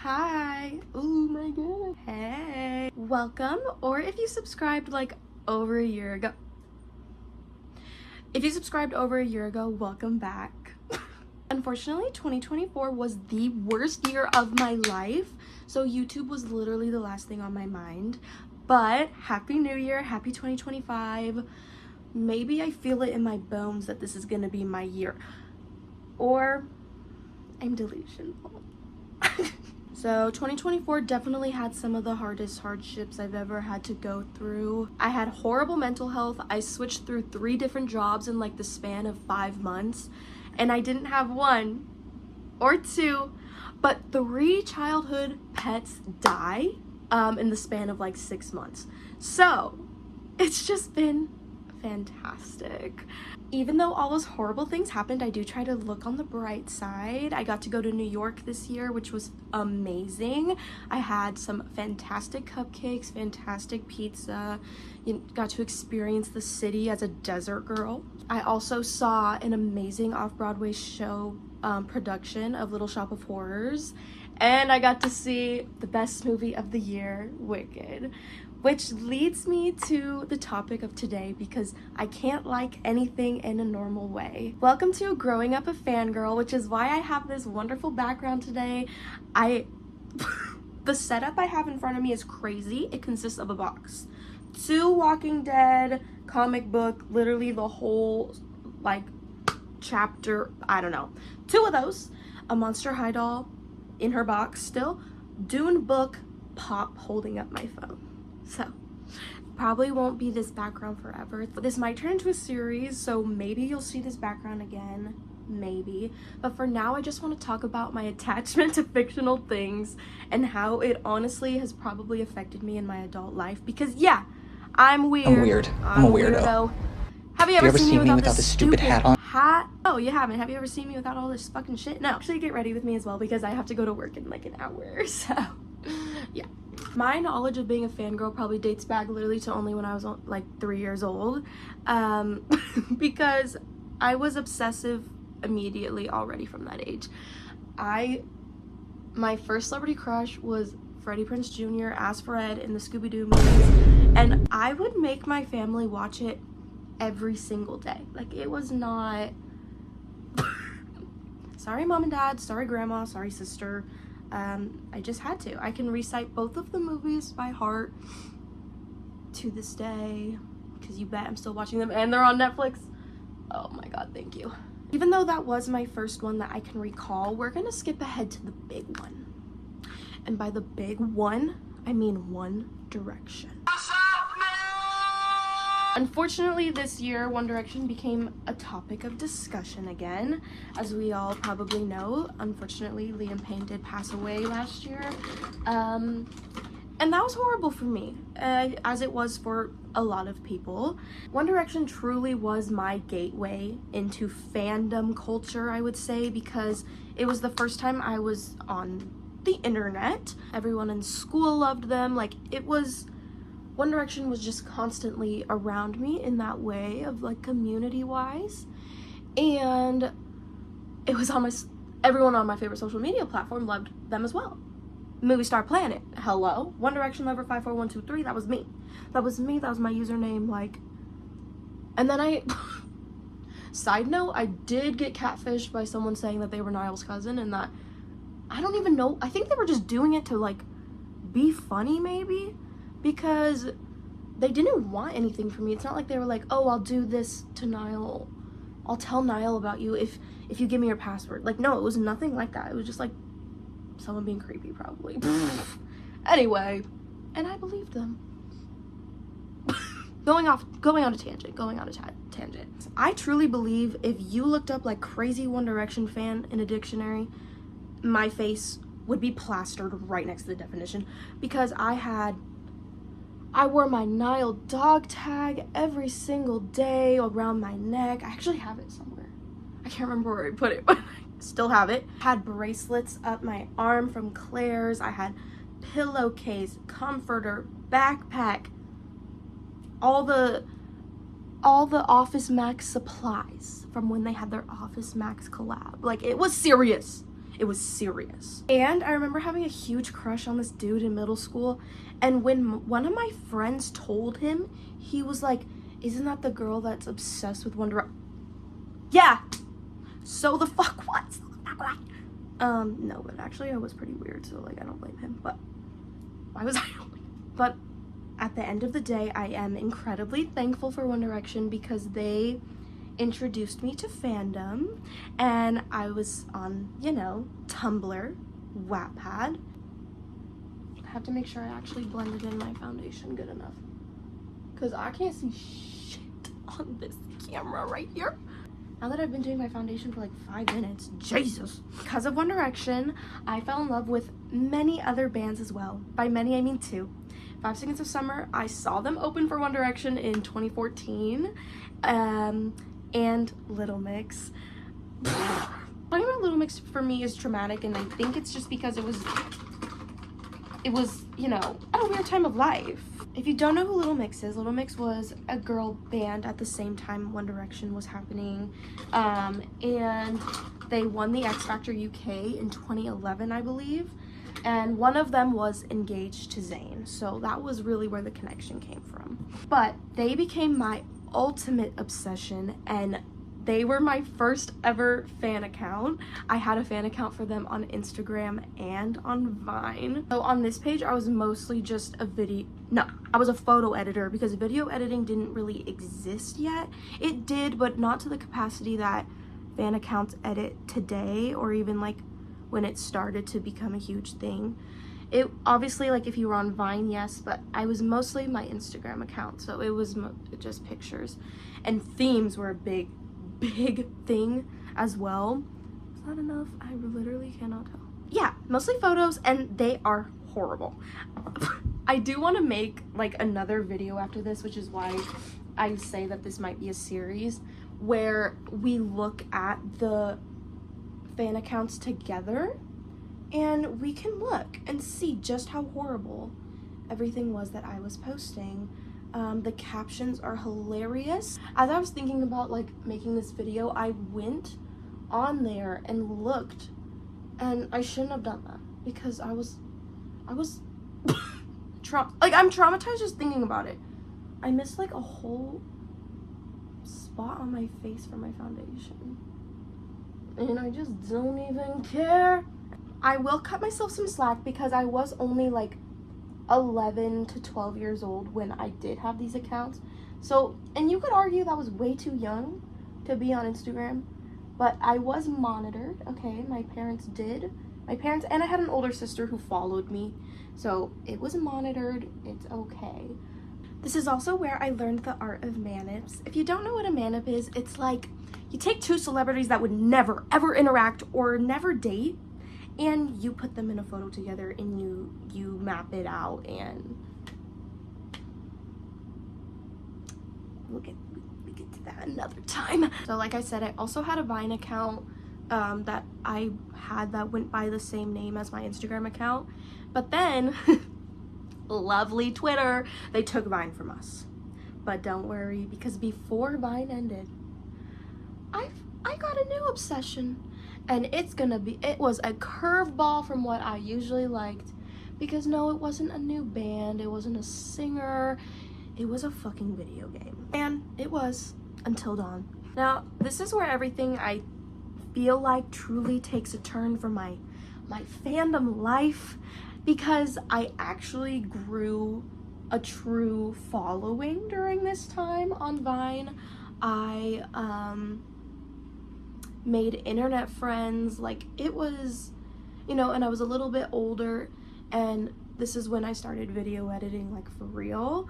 Hi. Oh my god. Hey. Welcome, or if you subscribed like over a year ago. If you subscribed over a year ago, welcome back. Unfortunately, 2024 was the worst year of my life, so YouTube was literally the last thing on my mind. But Happy New Year, happy 2025. Maybe I feel it in my bones that this is gonna be my year. Or I'm delusional. So 2024 definitely had some of the hardest hardships I've ever had to go through. I had horrible mental health. I switched through 3 different jobs in like the span of 5 months, and I didn't have 1 or 2, but 3 childhood pets die in the span of like 6 months. So it's just been fantastic. Even though all those horrible things happened, I do try to look on the bright side. I got to go to New York this year, which was amazing. I had some fantastic cupcakes, fantastic pizza. Got to experience the city as a desert girl. I also saw an amazing off-Broadway show production of Little Shop of Horrors, and I got to see the best movie of the year, Wicked. Which leads me to the topic of today, because I can't like anything in a normal way. Welcome to Growing Up a Fangirl, which is why I have this wonderful background today. The setup I have in front of me is crazy. It consists of a box, 2 Walking Dead comic book, literally the whole like chapter, I don't know, 2 of those, a Monster High doll in her box still, Dune book, Pop holding up my phone. So, probably won't be this background forever. This might turn into a series, so maybe you'll see this background again, maybe. But for now, I just want to talk about my attachment to fictional things and how it honestly has probably affected me in my adult life. Because yeah, I'm weird. I'm a weirdo. Have you ever seen me without this stupid hat on? Oh, you haven't? Have you ever seen me without all this fucking shit? No. Actually, get ready with me as well, because I have to go to work in like an hour, so yeah. My knowledge of being a fangirl probably dates back literally to only when I was like 3 years old, because I was obsessive immediately already from that age. My first celebrity crush was Freddie Prinze Jr. as Fred in the Scooby-Doo movies, and I would make my family watch it every single day. Like, it was not sorry mom and dad, sorry grandma, sorry sister. I just had to. I can recite both of the movies by heart to this day, because you bet I'm still watching them, and they're on Netflix. Oh my god, thank you. Even though that was my first one that I can recall, we're gonna skip ahead to the big one. And by the big one, I mean One Direction. Unfortunately, this year, One Direction became a topic of discussion again. As we all probably know, unfortunately, Liam Payne did pass away last year. And that was horrible for me, as it was for a lot of people. One Direction truly was my gateway into fandom culture, I would say, because it was the first time I was on the internet. Everyone in school loved them. Like, it was... One Direction was just constantly around me in that way of like community-wise, and it was on everyone on my favorite social media platform loved them as well. Movie Star Planet, hello. One Direction Lover 54123, that was me. That was me, that was my username, like. And then side note, I did get catfished by someone saying that they were Niall's cousin, and that, I don't even know, I think they were just doing it to like be funny maybe, because they didn't want anything from me. It's not like they were like, oh, I'll do this to Niall, I'll tell Niall about you if you give me your password. Like, no, it was nothing like that. It was just like someone being creepy, probably. Anyway, and I believed them. Going on a tangent. I truly believe if you looked up like crazy One Direction fan in a dictionary, my face would be plastered right next to the definition, because I wore my Niall dog tag every single day around my neck. I actually have it somewhere. I can't remember where I put it, but I still have it. Had bracelets up my arm from Claire's. I had pillowcase, comforter, backpack, all the Office Max supplies from when they had their Office Max collab. Like, it was serious. It was serious. And I remember having a huge crush on this dude in middle school, and when one of my friends told him, he was like, isn't that the girl that's obsessed with One Direction? Yeah! So the fuck what? No, but actually I was pretty weird, so like I don't blame him, but why was I only? But at the end of the day, I am incredibly thankful for One Direction because they introduced me to fandom, and I was on, you know, Tumblr, Wattpad. I have to make sure I actually blended in my foundation good enough because I can't see shit on this camera right here. Now that I've been doing my foundation for like 5 minutes, Jesus. Because of One Direction, I fell in love with many other bands as well. By many, I mean 2. 5 Seconds of Summer, I saw them open for One Direction in 2014. And Little Mix. Talking about Little Mix for me is traumatic, and I think it's just because it was, you know, at a weird time of life. If you don't know who Little Mix is, Little Mix was a girl band at the same time One Direction was happening. And they won the X Factor UK in 2011, I believe. And one of them was engaged to Zayn. So that was really where the connection came from. But they became my ultimate obsession, and they were my first ever fan account. I had a fan account for them on Instagram and on Vine. So on this page, I was mostly just I was a photo editor because video editing didn't really exist yet. It did, but not to the capacity that fan accounts edit today, or even like when it started to become a huge thing. It obviously, like if you were on Vine, yes, but I was mostly my Instagram account, so it was just pictures. And themes were a big thing as well. Is that enough? I literally cannot tell. Yeah, mostly photos, and they are horrible. I do want to make like another video after this, which is why I say that this might be a series where we look at the fan accounts together, and we can look and see just how horrible everything was that I was posting. The captions are hilarious. As I was thinking about like making this video, I went on there and looked, and I shouldn't have done that because I was I'm traumatized just thinking about it. I missed like a whole spot on my face for my foundation, and I just don't even care. I will cut myself some slack because I was only like 11 to 12 years old when I did have these accounts. So, and you could argue that was way too young to be on Instagram, but I was monitored, okay? My parents, and I had an older sister who followed me, so it was monitored. It's okay. This is also where I learned the art of manips. If you don't know what a manip is, it's like you take 2 celebrities that would never ever interact or never date, and you put them in a photo together, and you map it out, and we'll get to that another time. So like I said, I also had a Vine account that I had that went by the same name as my Instagram account, but then lovely Twitter, they took Vine from us. But don't worry, because before Vine ended, I got a new obsession. And it was a curveball from what I usually liked. Because no, it wasn't a new band, it wasn't a singer, it was a fucking video game. And it was Until Dawn. Now, this is where everything I feel like truly takes a turn for my fandom life. Because I actually grew a true following during this time on Vine. I, made internet friends, like it was, you know, and I was a little bit older, and this is when I started video editing, like for real.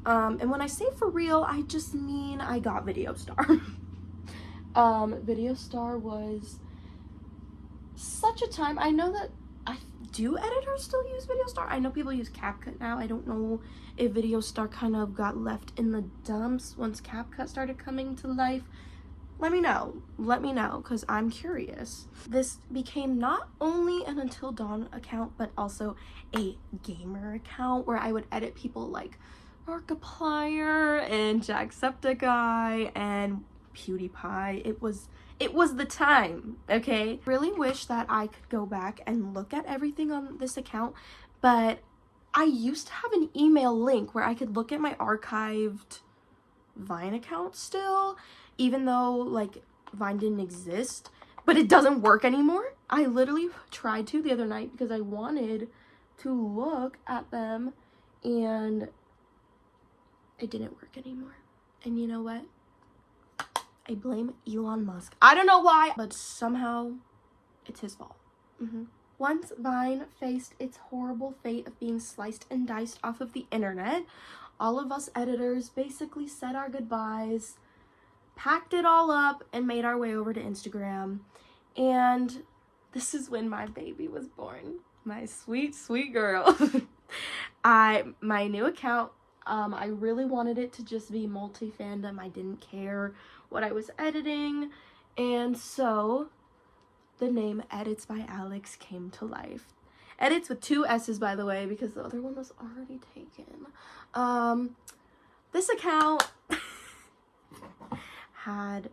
And when I say for real, I just mean I got VideoStar. VideoStar was such a time. I know that do editors still use VideoStar? I know people use CapCut now. I don't know if VideoStar kind of got left in the dumps once CapCut started coming to life. Let me know, because I'm curious. This became not only an Until Dawn account, but also a gamer account where I would edit people like Markiplier and Jacksepticeye and PewDiePie. It was It was the time, okay? Really wish that I could go back and look at everything on this account, but I used to have an email link where I could look at my archived Vine account still, even though like Vine didn't exist, but it doesn't work anymore. I literally tried to the other night because I wanted to look at them and it didn't work anymore. And you know what? I blame Elon Musk. I don't know why, but somehow it's his fault. Once Vine faced its horrible fate of being sliced and diced off of the internet, all of us editors basically said our goodbyes, packed it all up, and made our way over to Instagram. And this is when my baby was born. My sweet, sweet girl. My new account, I really wanted it to just be multi-fandom. I didn't care what I was editing. And so the name Edits by Alex came to life. Edits with 2 S's, by the way, because the other one was already taken. This account had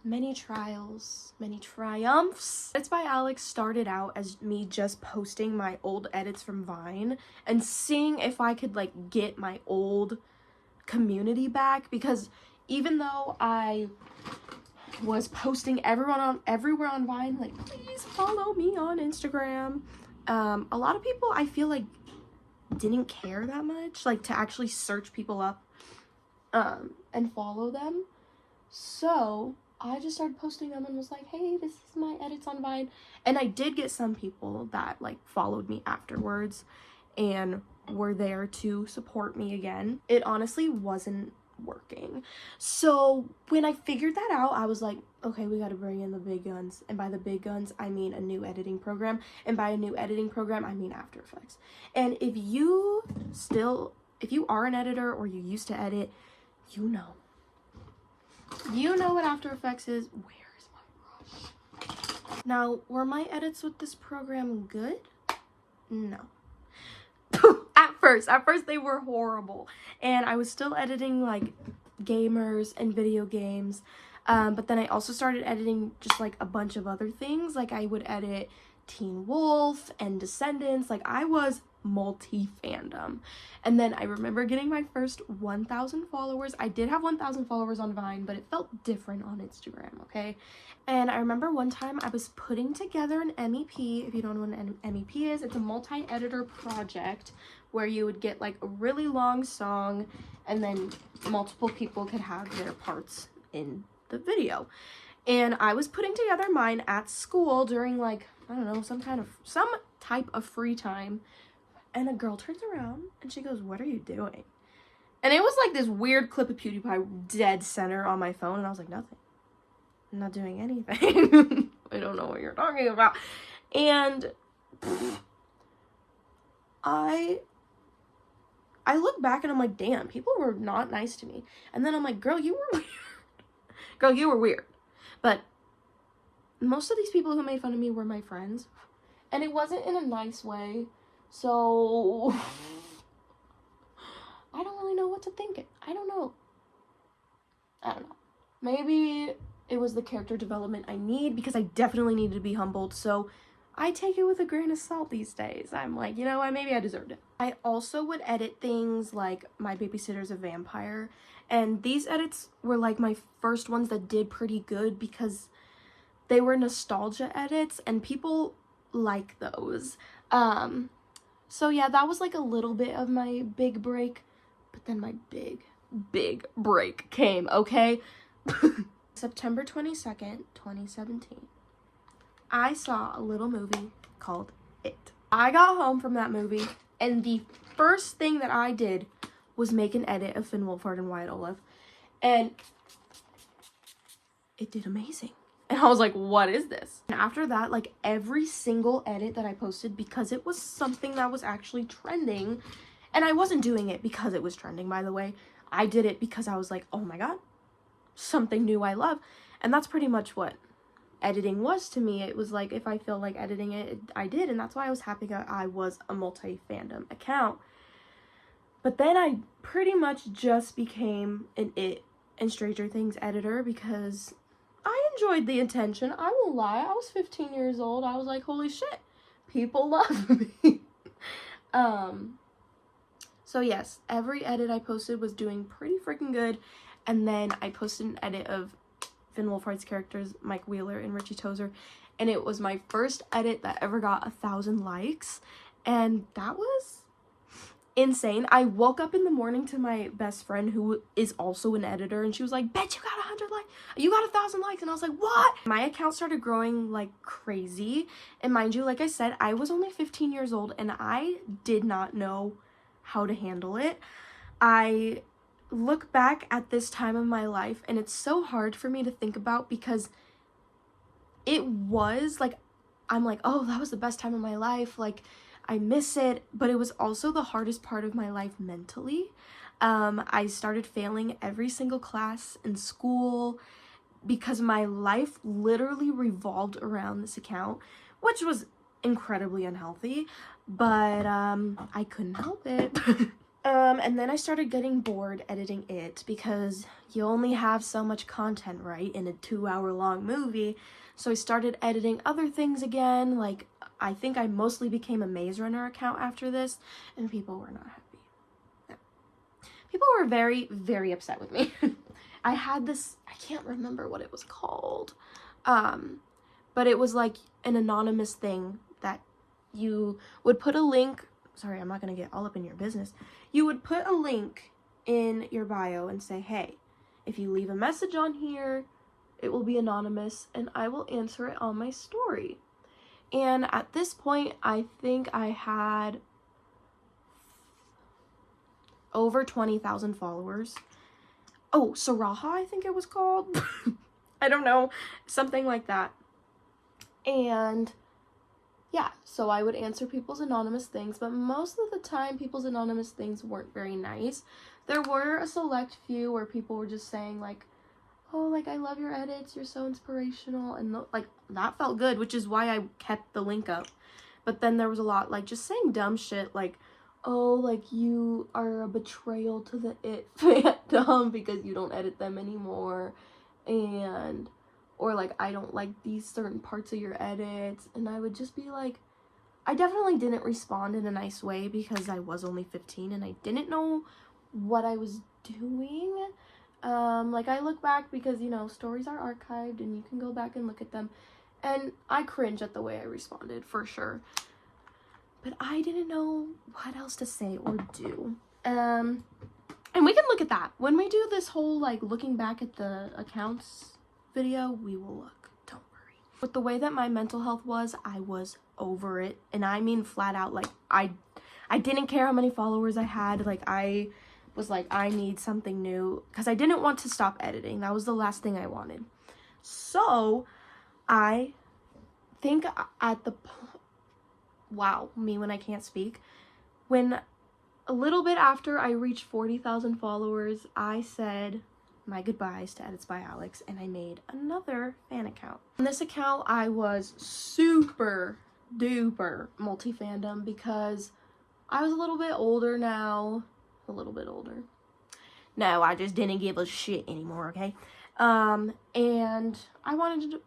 many trials, many triumphs. Edits by Alex started out as me just posting my old edits from Vine and seeing if I could like get my old community back, because even though I was posting everywhere on Vine, like, please follow me on Instagram, a lot of people I feel like didn't care that much, like to actually search people up and follow them. So I just started posting them and was like, hey, this is my edits on Vine. And I did get some people that like followed me afterwards and were there to support me again. It honestly wasn't working. So when I figured that out, I was like, okay, we got to bring in the big guns. And by the big guns, I mean a new editing program. And by a new editing program, I mean After Effects. And if you are an editor or you used to edit, you know what After Effects is. Where is my brush? Now, were my edits with this program good? No. At first they were horrible, and I was still editing like gamers and video games, but then I also started editing just like a bunch of other things. Like I would edit Teen Wolf and Descendants. Like I was multi-fandom. And then I remember getting my first 1,000 followers. I did have 1,000 followers on Vine, but it felt different on Instagram, okay? And I remember one time I was putting together an MEP. If you don't know what an MEP is, it's a multi-editor project where you would get like a really long song and then multiple people could have their parts in the video. And I was putting together mine at school during like, I don't know, some type of free time. And a girl turns around and she goes, what are you doing? And it was like this weird clip of PewDiePie dead center on my phone. And I was like, nothing. I'm not doing anything. I don't know what you're talking about. And I look back and I'm like, damn, people were not nice to me. And then I'm like, girl, you were weird. Girl, you were weird. But most of these people who made fun of me were my friends. And it wasn't in a nice way. So I don't really know what to think. I don't know. Maybe it was the character development I need, because I definitely needed to be humbled. So I take it with a grain of salt these days. I'm like, you know what? Maybe I deserved it. I also would edit things like My Babysitter's a Vampire. And these edits were like my first ones that did pretty good because they were nostalgia edits and people like those. So yeah, that was like a little bit of my big break, but then my big break came, okay? September 22nd, 2017. I saw a little movie called It. I got home from that movie, and the first thing that I did was make an edit of Finn Wolfhard and Wyatt Olaf, and it did amazing. And I was like, what is this? And after that, like every single edit that I posted, because it was something that was actually trending, and I wasn't doing it because it was trending, by the way. I did it because I was like, oh my god, something new I love. And that's pretty much what editing was to me. It was like, if I feel like editing it, I did. And that's why I was happy that I was a multi-fandom account. But then I pretty much just became an It and Stranger Things editor because I enjoyed the attention. I won't lie. I was 15 years old. I was like, holy shit, people love me. So yes, every edit I posted was doing pretty freaking good. And then I posted an edit of Finn Wolfhard's characters, Mike Wheeler and Richie Tozer. And it was my first edit that ever got 1,000 likes. And that was insane. I woke up in the morning to my best friend who is also an editor, and she was like, bet you got 100 likes, you got 1,000 likes. And I was like, what? My account started growing like crazy. And mind you, like I said, I was only 15 years old and I did not know how to handle it. I look back at this time of my life and it's so hard for me to think about, because it was like, I'm like, oh, that was the best time of my life, like I miss it, but it was also the hardest part of my life mentally. I started failing every single class in school because my life literally revolved around this account, which was incredibly unhealthy, but I couldn't help it. And then I started getting bored editing it, because you only have so much content, right, in a 2-hour-long movie. So I started editing other things again. Like, I think I mostly became a Maze Runner account after this, and people were not happy. No. People were very, very upset with me. I had this, I can't remember what it was called, but it was like an anonymous thing that you would put a link. Sorry, I'm not going to get all up in your business. You would put a link in your bio and say, hey, if you leave a message on here, it will be anonymous and I will answer it on my story. And at this point, I think I had over 20,000 followers. Oh, Saraha, I think it was called. I don't know, something like that. And yeah, so I would answer people's anonymous things, but most of the time people's anonymous things weren't very nice. There were a select few where people were just saying like, oh, like, I love your edits, you're so inspirational, and like, that felt good, which is why I kept the link up. But then there was a lot like just saying dumb shit like, oh, like, you are a betrayal to the It fandom because you don't edit them anymore, and or like, I don't like these certain parts of your edits. And I would just be like, I definitely didn't respond in a nice way because I was only 15 and I didn't know what I was doing. Like, I look back because, you know, stories are archived and you can go back and look at them, and I cringe at the way I responded, for sure. But I didn't know what else to say or do. And we can look at that. When we do this whole, like, looking back at the accounts video, we will look. Don't worry. With the way that my mental health was, I was over it. And I mean flat out, like, I didn't care how many followers I had. Like, I was like, I need something new, because I didn't want to stop editing. That was the last thing I wanted. So I think at the wow, me when I can't speak, when a little bit after I reached 40,000 followers, I said my goodbyes to Edits by Alex, and I made another fan account. On this account, I was super duper multi-fandom because I was a little bit older now. A little bit older. No, I just didn't give a shit anymore, okay? And I wanted to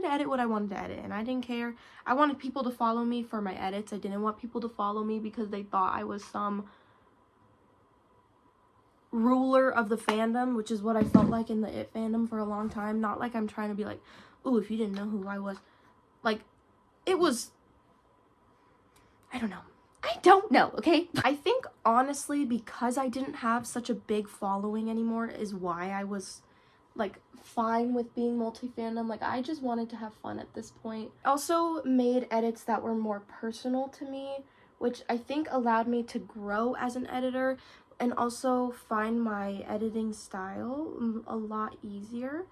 edit what I wanted to edit, and I didn't care. I wanted people to follow me for my edits. I didn't want people to follow me because they thought I was some ruler of the fandom, which is what I felt like in the It fandom for a long time. Not like I'm trying to be like, ooh, if you didn't know who I was. Like, it was, I don't know, okay? I think, honestly, because I didn't have such a big following anymore is why I was, like, fine with being multi-fandom. Like, I just wanted to have fun at this point. Also made edits that were more personal to me, which I think allowed me to grow as an editor and also find my editing style a lot easier.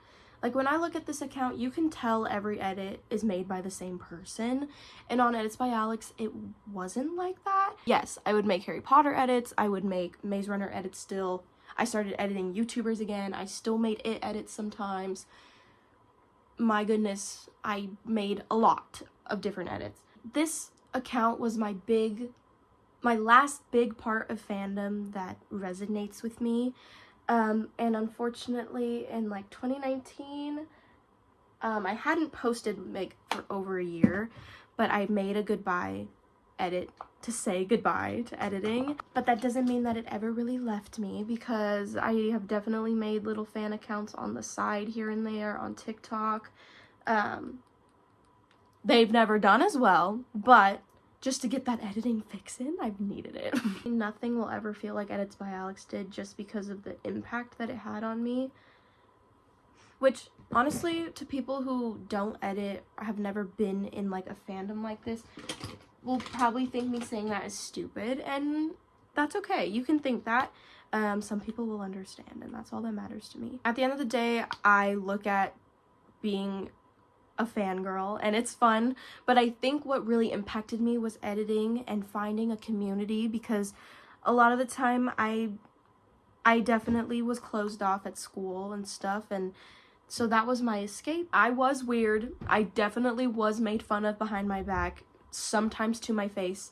Like, when I look at this account, you can tell every edit is made by the same person. And on Edits by Alex, it wasn't like that. Yes, I would make Harry Potter edits. I would make Maze Runner edits still. I started editing YouTubers again. I still made It edits sometimes. My goodness, I made a lot of different edits. This account was my last big part of fandom that resonates with me. And unfortunately, in like 2019, I hadn't posted like for over a year, but I made a goodbye edit to say goodbye to editing. But that doesn't mean that it ever really left me, because I have definitely made little fan accounts on the side here and there on TikTok. They've never done as well, but just to get that editing fix in, I've needed it. Nothing will ever feel like Edits by Alex did, just because of the impact that it had on me. Which, honestly, to people who don't edit, have never been in like a fandom like this, will probably think me saying that is stupid, and that's okay. You can think that. Some people will understand, and that's all that matters to me. At the end of the day, I look at being a fangirl, and it's fun, but I think what really impacted me was editing and finding a community, because a lot of the time I definitely was closed off at school and stuff, and so that was my escape. I was weird. I definitely was made fun of behind my back, sometimes to my face,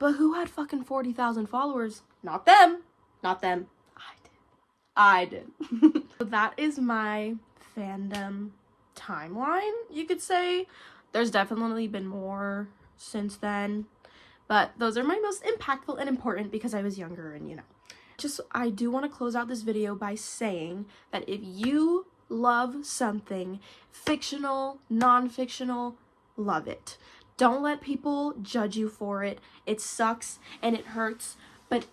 but who had fucking 40,000 followers? Not them. Not them. I did. So that is my fandom timeline, you could say. There's definitely been more since then, but those are my most impactful and important because I was younger, and you know. I do want to close out this video by saying that if you love something, fictional, non-fictional, love it. Don't let people judge you for it. It sucks and it hurts, but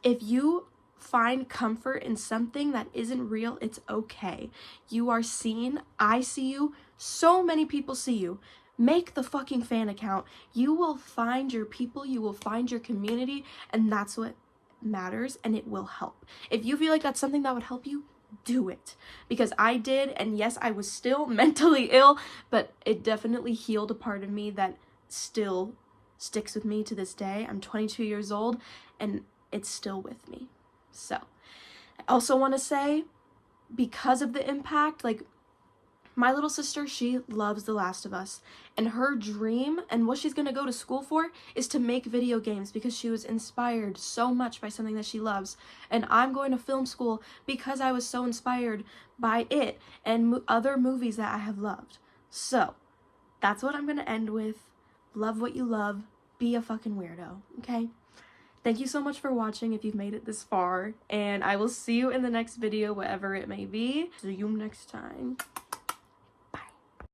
if you find comfort in something that isn't real, it's okay. You are seen. I see you. So many people see you. Make the fucking fan account. You will find your people. You will find your community, and that's what matters, and it will help. If you feel like that's something that would help you, do it, because I did. And yes, I was still mentally ill, but it definitely healed a part of me that still sticks with me to this day. I'm 22 years old and it's still with me. So I also want to say, because of the impact, like my little sister, she loves The Last of Us, and her dream and what she's going to go to school for is to make video games, because she was inspired so much by something that she loves. And I'm going to film school because I was so inspired by it and other movies that I have loved. So that's what I'm going to end with. Love what you love. Be a fucking weirdo, okay? Thank you so much for watching if you've made it this far, and I will see you in the next video, whatever it may be. See you next time.